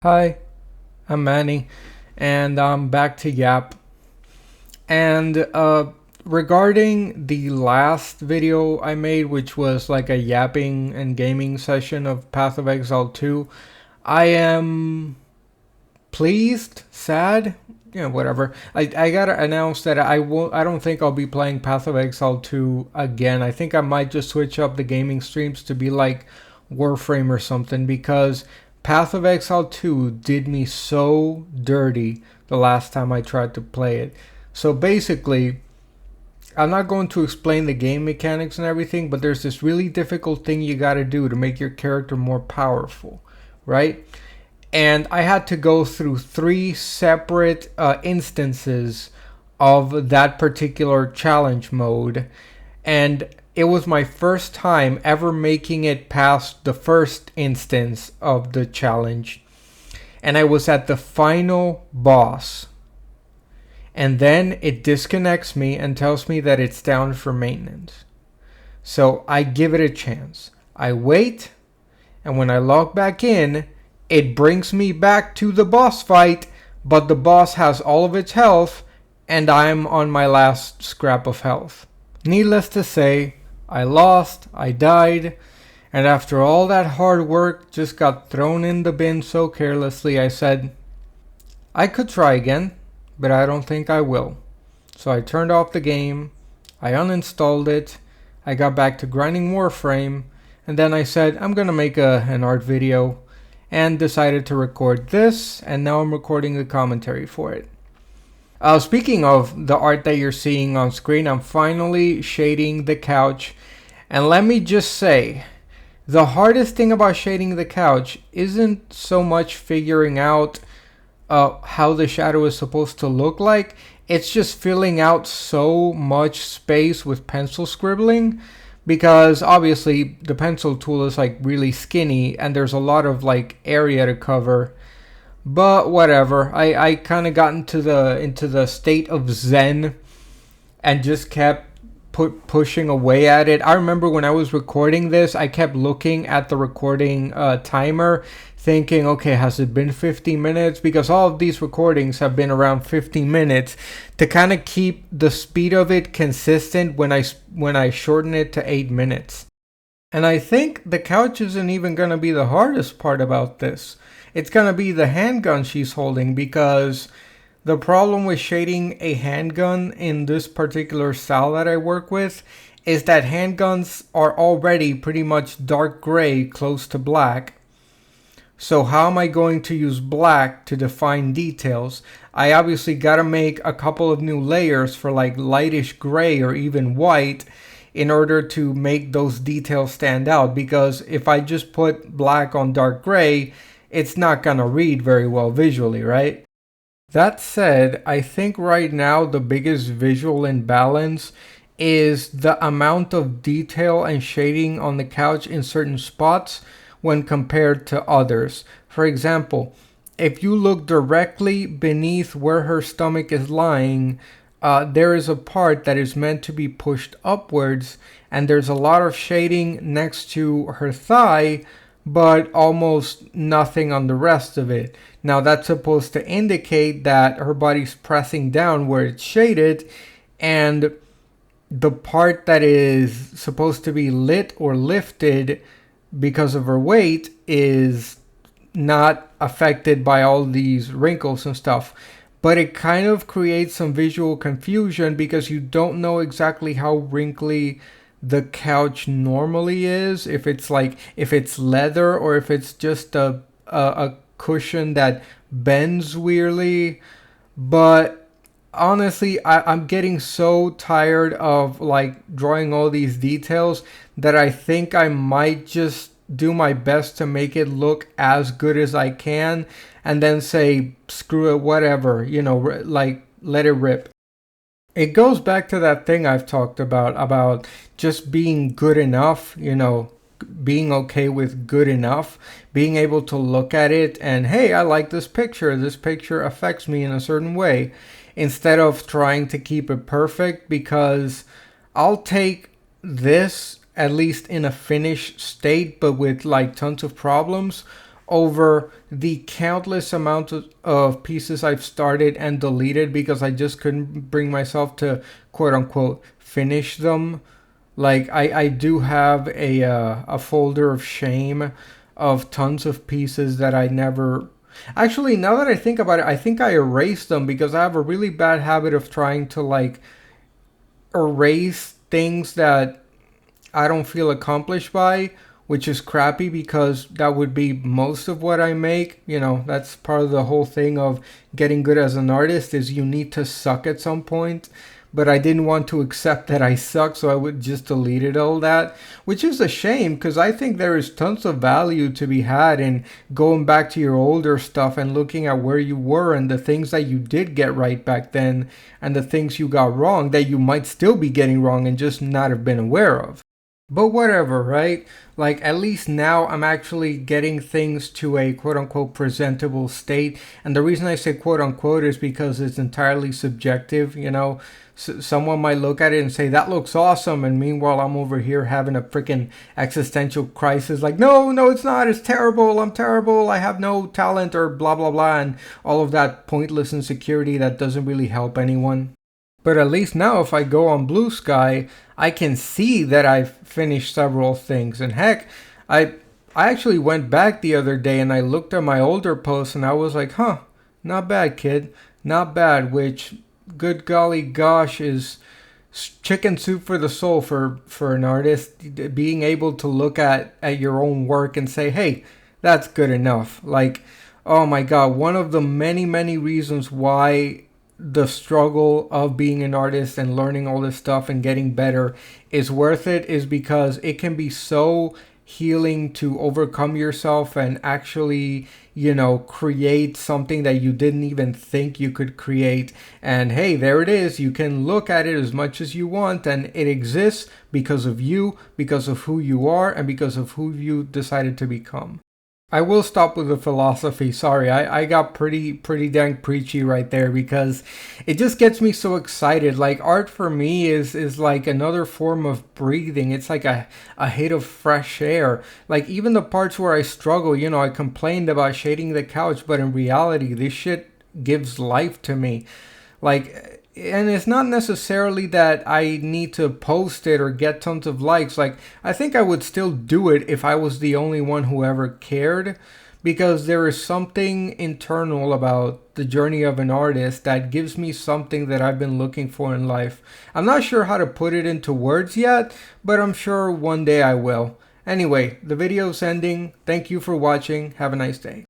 Hi, I'm Manny, and I'm back to Yap. And regarding the last video I made, which was like a yapping and gaming session of Path of Exile 2, I am pleased, sad, whatever. I gotta announce that I won't. I don't think I'll be playing Path of Exile 2 again. I think I might just switch up the gaming streams to be like Warframe or something because Path of Exile 2 did me so dirty the last time I tried to play it. So basically, I'm not going to explain the game mechanics and everything, but there's this really difficult thing you gotta do to make your character more powerful, right? And I had to go through three separate instances of that particular challenge mode, and it was my first time ever making it past the first instance of the challenge, and I was at the final boss, and then it disconnects me and tells me that it's down for maintenance. So I give it a chance. I wait, and when I log back in, it brings me back to the boss fight, but the boss has all of its health, and I'm on my last scrap of health. Needless to say, I lost, I died, and after all that hard work just got thrown in the bin so carelessly, I said, I could try again, but I don't think I will. So I turned off the game, I uninstalled it, I got back to grinding Warframe, and then I said, I'm gonna make an art video, and decided to record this, and now I'm recording the commentary for it. Speaking of the art that you're seeing on screen, I'm finally shading the couch, and let me just say, the hardest thing about shading the couch isn't so much figuring out how the shadow is supposed to look like, it's just filling out so much space with pencil scribbling, because obviously the pencil tool is like really skinny and there's a lot of like area to cover. But whatever, I kind of got into the state of zen and just kept pushing away at it. I remember when I was recording this, I kept looking at the recording timer, thinking, okay, has it been 50 minutes? Because all of these recordings have been around 50 minutes, to kind of keep the speed of it consistent when I shorten it to 8 minutes. And I think the couch isn't even going to be the hardest part about this. It's going to be the handgun she's holding, because the problem with shading a handgun in this particular style that I work with is that handguns are already pretty much dark gray, close to black. So how am I going to use black to define details? I obviously gotta make a couple of new layers for like lightish gray or even white in order to make those details stand out, because if I just put black on dark gray, it's not gonna read very well visually, right? That said, I think right now the biggest visual imbalance is the amount of detail and shading on the couch in certain spots when compared to others. For example, if you look directly beneath where her stomach is lying, there is a part that is meant to be pushed upwards, and there's a lot of shading next to her thigh, but almost nothing on the rest of it. Now that's supposed to indicate that her body's pressing down where it's shaded, and the part that is supposed to be lit or lifted because of her weight is not affected by all these wrinkles and stuff. But it kind of creates some visual confusion because you don't know exactly how wrinkly the couch normally is, if it's leather or if it's just a cushion that bends weirdly. But honestly, I'm getting so tired of like drawing all these details that I think I might just do my best to make it look as good as I can, and then say screw it, whatever, like let it rip. It goes back to that thing I've talked about just being good enough, being okay with good enough, being able to look at it and, hey, I like this picture affects me in a certain way, instead of trying to keep it perfect, because I'll take this at least in a finished state but with like tons of problems over the countless amount of pieces I've started and deleted because I just couldn't bring myself to quote unquote finish them. Like I do have a folder of shame of tons of pieces that I never. Actually, now that I think about it, I think I erased them because I have a really bad habit of trying to like erase things that I don't feel accomplished by, which is crappy because that would be most of what I make. You know, that's part of the whole thing of getting good as an artist is you need to suck at some point. But I didn't want to accept that I suck, so I would just deleted all that, which is a shame because I think there is tons of value to be had in going back to your older stuff and looking at where you were and the things that you did get right back then and the things you got wrong that you might still be getting wrong and just not have been aware of. But whatever, right? Like, at least now I'm actually getting things to a quote unquote presentable state. And the reason I say quote unquote is because it's entirely subjective. You know, someone might look at it and say, that looks awesome. And meanwhile, I'm over here having a freaking existential crisis. Like, no, it's not. It's terrible. I'm terrible. I have no talent or blah, blah, blah. And all of that pointless insecurity that doesn't really help anyone. But at least now if I go on Blue Sky, I can see that I've finished several things. And heck, I actually went back the other day and I looked at my older posts and I was like, huh, not bad, kid. Not bad, which, good golly gosh, is chicken soup for the soul for an artist. Being able to look at your own work and say, hey, that's good enough. Like, oh my God, one of the many, many reasons why the struggle of being an artist and learning all this stuff and getting better is worth it is because it can be so healing to overcome yourself and actually, you know, create something that you didn't even think you could create. And hey, there it is. You can look at it as much as you want and it exists because of you, because of who you are, and because of who you decided to become. I will stop with the philosophy. Sorry, I got pretty dang preachy right there because it just gets me so excited. Like art for me is like another form of breathing. It's like a hit of fresh air. Like even the parts where I struggle, you know, I complained about shading the couch, but in reality, this shit gives life to me. Like, and it's not necessarily that I need to post it or get tons of likes. Like, I think I would still do it if I was the only one who ever cared, because there is something internal about the journey of an artist that gives me something that I've been looking for in life. I'm not sure how to put it into words yet, but I'm sure one day I will. Anyway, the video's ending. Thank you for watching. Have a nice day.